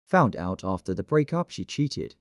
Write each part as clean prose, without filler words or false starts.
Found out after the breakup she cheated,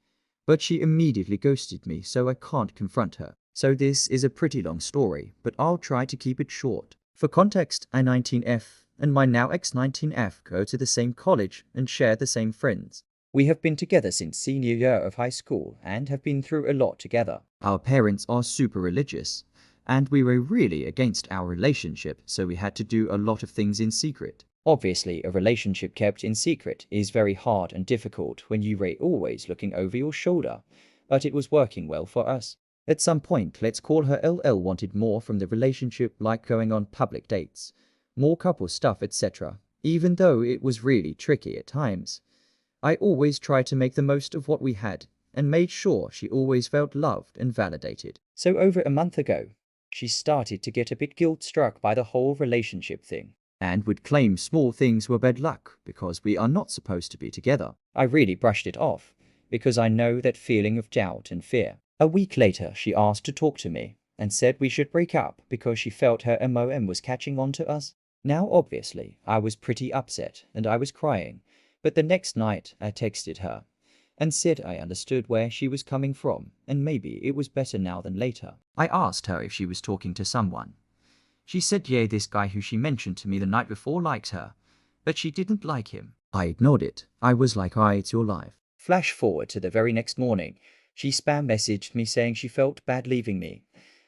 but she immediately ghosted me, so I can't confront her. So this is a pretty long story, but I'll try to keep it short. For context, I 19F and my now ex 19F go to the same college and share the same friends. We have been together since senior year of high school and have been through a lot together. Our parents are super religious, and we were really against our relationship, so we had to do a lot of things in secret. Obviously, a relationship kept in secret is very hard and difficult when you were always looking over your shoulder, but it was working well for us. At some point, let's call her LL, wanted more from the relationship, like going on public dates, more couple stuff, etc. Even though it was really tricky at times, I always tried to make the most of what we had and made sure she always felt loved and validated. So over a month ago, she started to get a bit guilt-struck by the whole relationship thing and would claim small things were bad luck because we are not supposed to be together. I really brushed it off because I know that feeling of doubt and fear. A week later, she asked to talk to me and said we should break up because she felt her MOM was catching on to us. Now, obviously, I was pretty upset and I was crying, but the next night I texted her and said I understood where she was coming from and maybe it was better now than later. I asked her if she was talking to someone. She said yeah, this guy who she mentioned to me the night before liked her, but she didn't like him. I ignored it. I was like, it's your life. Flash forward to the very next morning. She spam messaged me saying she felt bad leaving me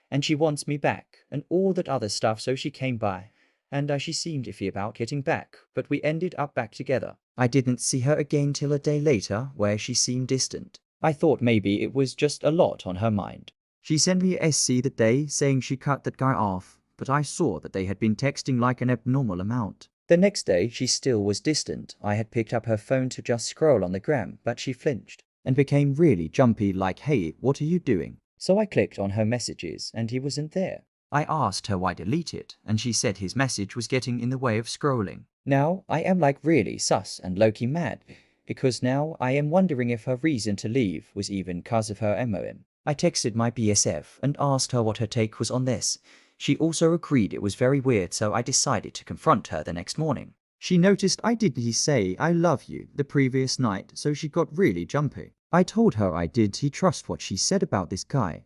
and she wants me back and all that other stuff, so she came by and she seemed iffy about getting back, but we ended up back together. I didn't see her again till a day later, where she seemed distant. I thought maybe it was just a lot on her mind. She sent me a SC that day saying she cut that guy off, but I saw that they had been texting like an abnormal amount. The next day she still was distant. I had picked up her phone to just scroll on the gram, but she flinched and became really jumpy, like, hey, what are you doing? So I clicked on her messages and he wasn't there. I asked her why delete it, and she said his message was getting in the way of scrolling. Now I am like really sus and low-key mad, because now I am wondering if her reason to leave was even cause of her MOM. I texted my BSF and asked her what her take was on this. She also agreed it was very weird, so I decided to confront her the next morning. She noticed I didn't say I love you the previous night, so she got really jumpy. I told her I did trust what she said about this guy,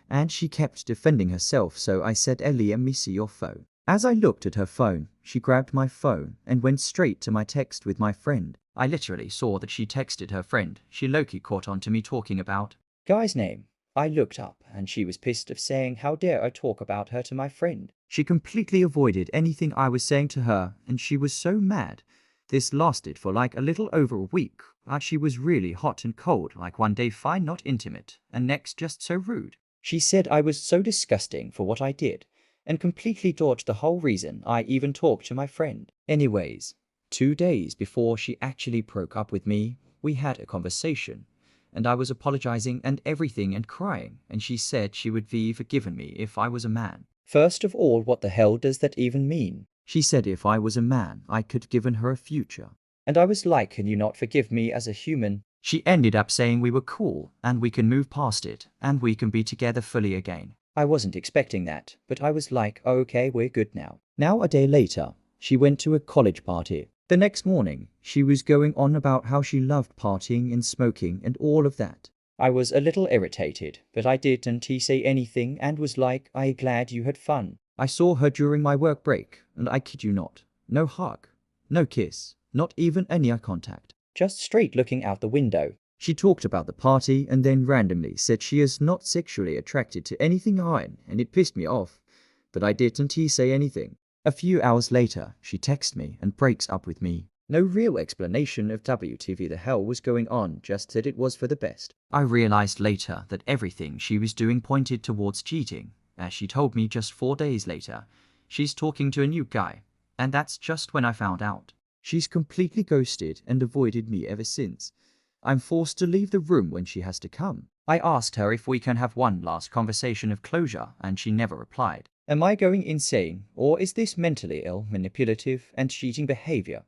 and she kept defending herself, so I said, Ellie, let me see your phone. As I looked at her phone, she grabbed my phone and went straight to my text with my friend. I literally saw that she texted her friend. She low-key caught on to me talking about guy's name. I looked up and she was pissed of saying how dare I talk about her to my friend. She completely avoided anything I was saying to her and she was so mad. This lasted for like a little over a week. She was really hot and cold, like one day fine not intimate and next just so rude. She said I was so disgusting for what I did, and completely dodged the whole reason I even talked to my friend. Anyways, 2 days before she actually broke up with me, we had a conversation, and I was apologizing and everything and crying, and she said she would be forgiven me if I was a man. First of all, what the hell does that even mean? She said if I was a man, I could given her a future. And I was like, can you not forgive me as a human? She ended up saying we were cool and we can move past it and we can be together fully again. I wasn't expecting that, but I was like, okay, we're good now. Now a day later, she went to a college party. The next morning, she was going on about how she loved partying and smoking and all of that. I was a little irritated, but I didn't say anything and was like, I'm glad you had fun. I saw her during my work break, and I kid you not, no hug, no kiss, not even any eye contact. Just straight looking out the window. She talked about the party and then randomly said she is not sexually attracted to anything iron, and it pissed me off, but I didn't say anything. A few hours later, she texts me and breaks up with me. No real explanation of WTV the hell was going on, just that it was for the best. I realized later that everything she was doing pointed towards cheating, as she told me just 4 days later. She's talking to a new guy, and that's just when I found out. She's completely ghosted and avoided me ever since. I'm forced to leave the room when she has to come. I asked her if we can have one last conversation of closure, and she never replied. Am I going insane, or is this mentally ill, manipulative, and cheating behavior?